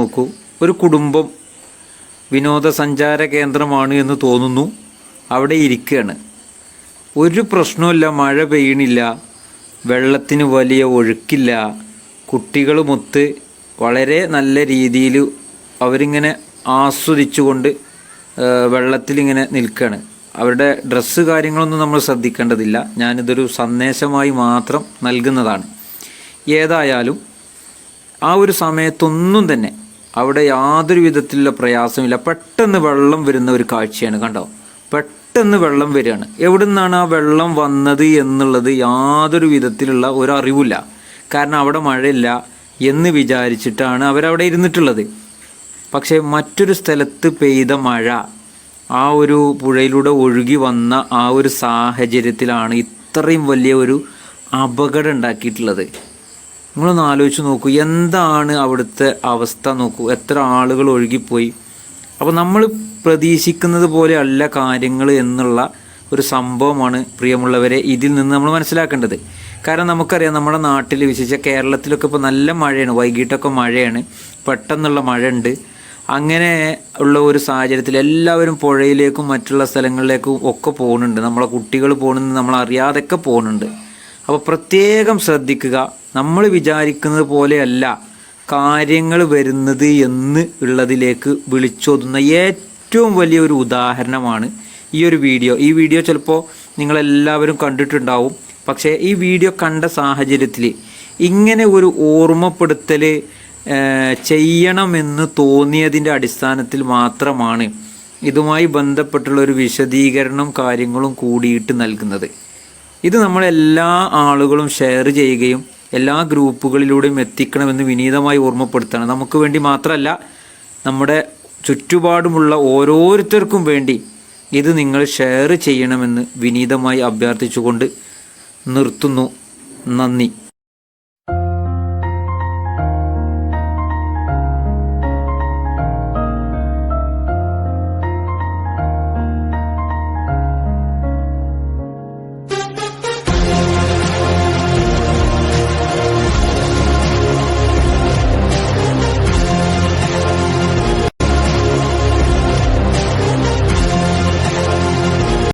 നോക്കൂ. ഒരു കുടുംബം വിനോദസഞ്ചാര കേന്ദ്രമാണ് എന്ന് തോന്നുന്നു. അവിടെ ഇരിക്കുകയാണ്. ഒരു പ്രശ്നവുമില്ല, മഴ പെയ്യണില്ല, വെള്ളത്തിന് വലിയ ഒഴുക്കില്ല. കുട്ടികളുമൊത്ത് വളരെ നല്ല രീതിയിൽ അവരിങ്ങനെ ആസ്വദിച്ചുകൊണ്ട് വെള്ളത്തിലിങ്ങനെ നിൽക്കുകയാണ്. അവരുടെ ഡ്രസ്സ് കാര്യങ്ങളൊന്നും നമ്മൾ ശ്രദ്ധിക്കേണ്ടതില്ല. ഞാനിതൊരു സന്ദേശമായി മാത്രം നൽകുന്നതാണ്. ഏതായാലും ആ ഒരു സമയത്തൊന്നും തന്നെ അവിടെ യാതൊരു വിധത്തിലുള്ള പ്രയാസമില്ല. പെട്ടെന്ന് വെള്ളം വരുന്ന ഒരു കാഴ്ചയാണ്. കണ്ടോ, പെട്ടെന്ന് വെള്ളം വരികയാണ്. എവിടെ നിന്നാണ് ആ വെള്ളം വന്നത് എന്നുള്ളത് യാതൊരു വിധത്തിലുള്ള ഒരു അറിവില്ല. കാരണം അവിടെ മഴയില്ല എന്ന് വിചാരിച്ചിട്ടാണ് അവരവിടെ ഇരുന്നിട്ടുള്ളത്. പക്ഷേ മറ്റൊരു സ്ഥലത്ത് പെയ്ത മഴ ആ ഒരു പുഴയിലൂടെ ഒഴുകി വന്ന ആ ഒരു സാഹചര്യത്തിലാണ് ഇത്രയും വലിയ ഒരു അപകടം ഉണ്ടാക്കിയിട്ടുള്ളത്. നിങ്ങളൊന്ന് ആലോചിച്ച് നോക്കൂ, എന്താണ് അവിടുത്തെ അവസ്ഥ നോക്കൂ. എത്ര ആളുകൾ ഒഴുകിപ്പോയി. അപ്പോൾ നമ്മൾ പ്രതീക്ഷിക്കുന്നത് പോലെ അല്ല കാര്യങ്ങൾ എന്നുള്ള ഒരു സംഭവമാണ് പ്രിയമുള്ളവരെ ഇതിൽ നിന്ന് നമ്മൾ മനസ്സിലാക്കേണ്ടത്. കാരണം നമുക്കറിയാം, നമ്മുടെ നാട്ടിൽ വിശേഷിച്ച കേരളത്തിലൊക്കെ ഇപ്പോൾ നല്ല മഴയാണ്, വൈകിട്ടൊക്കെ മഴയാണ്, പെട്ടെന്നുള്ള മഴ ഉണ്ട്. അങ്ങനെ ഉള്ള ഒരു സാഹചര്യത്തിൽ എല്ലാവരും പുഴയിലേക്കും മറ്റുള്ള സ്ഥലങ്ങളിലേക്കും ഒക്കെ പോകുന്നുണ്ട്. നമ്മളെ കുട്ടികൾ പോകുന്നുണ്ട്, നമ്മളറിയാതൊക്കെ പോകുന്നുണ്ട്. അപ്പോൾ പ്രത്യേകം ശ്രദ്ധിക്കുക. നമ്മൾ വിചാരിക്കുന്നത് പോലെയല്ല കാര്യങ്ങൾ വരുന്നത് എന്ന് ഉള്ളതിലേക്ക് വിളിച്ചോതുന്ന ഏറ്റവും വലിയൊരു ഉദാഹരണമാണ് ഈ ഒരു വീഡിയോ. ഈ വീഡിയോ ചിലപ്പോൾ നിങ്ങളെല്ലാവരും കണ്ടിട്ടുണ്ടാവും. പക്ഷേ ഈ വീഡിയോ കണ്ട സാഹചര്യത്തിൽ ഇങ്ങനെ ഒരു ഓർമ്മപ്പെടുത്തൽ ചെയ്യണമെന്ന് തോന്നിയതിൻ്റെ അടിസ്ഥാനത്തിൽ മാത്രമാണ് ഇതുമായി ബന്ധപ്പെട്ടുള്ള ഒരു വിശദീകരണം കാര്യങ്ങളും കൂടിയിട്ട് നൽകുന്നത്. ഇത് നമ്മളെല്ലാ ആളുകളും ഷെയർ ചെയ്യുകയും എല്ലാ ഗ്രൂപ്പുകളിലൂടെയും എത്തിക്കണമെന്ന് വിനീതമായി ഓർമ്മപ്പെടുത്തണം. നമുക്ക് വേണ്ടി മാത്രമല്ല, നമ്മുടെ ചുറ്റുപാടുമുള്ള ഓരോരുത്തർക്കും വേണ്ടി ഇത് നിങ്ങൾ ഷെയർ ചെയ്യണമെന്ന് വിനീതമായി അഭ്യർത്ഥിച്ചുകൊണ്ട് നിർത്തുന്നു. നന്ദി.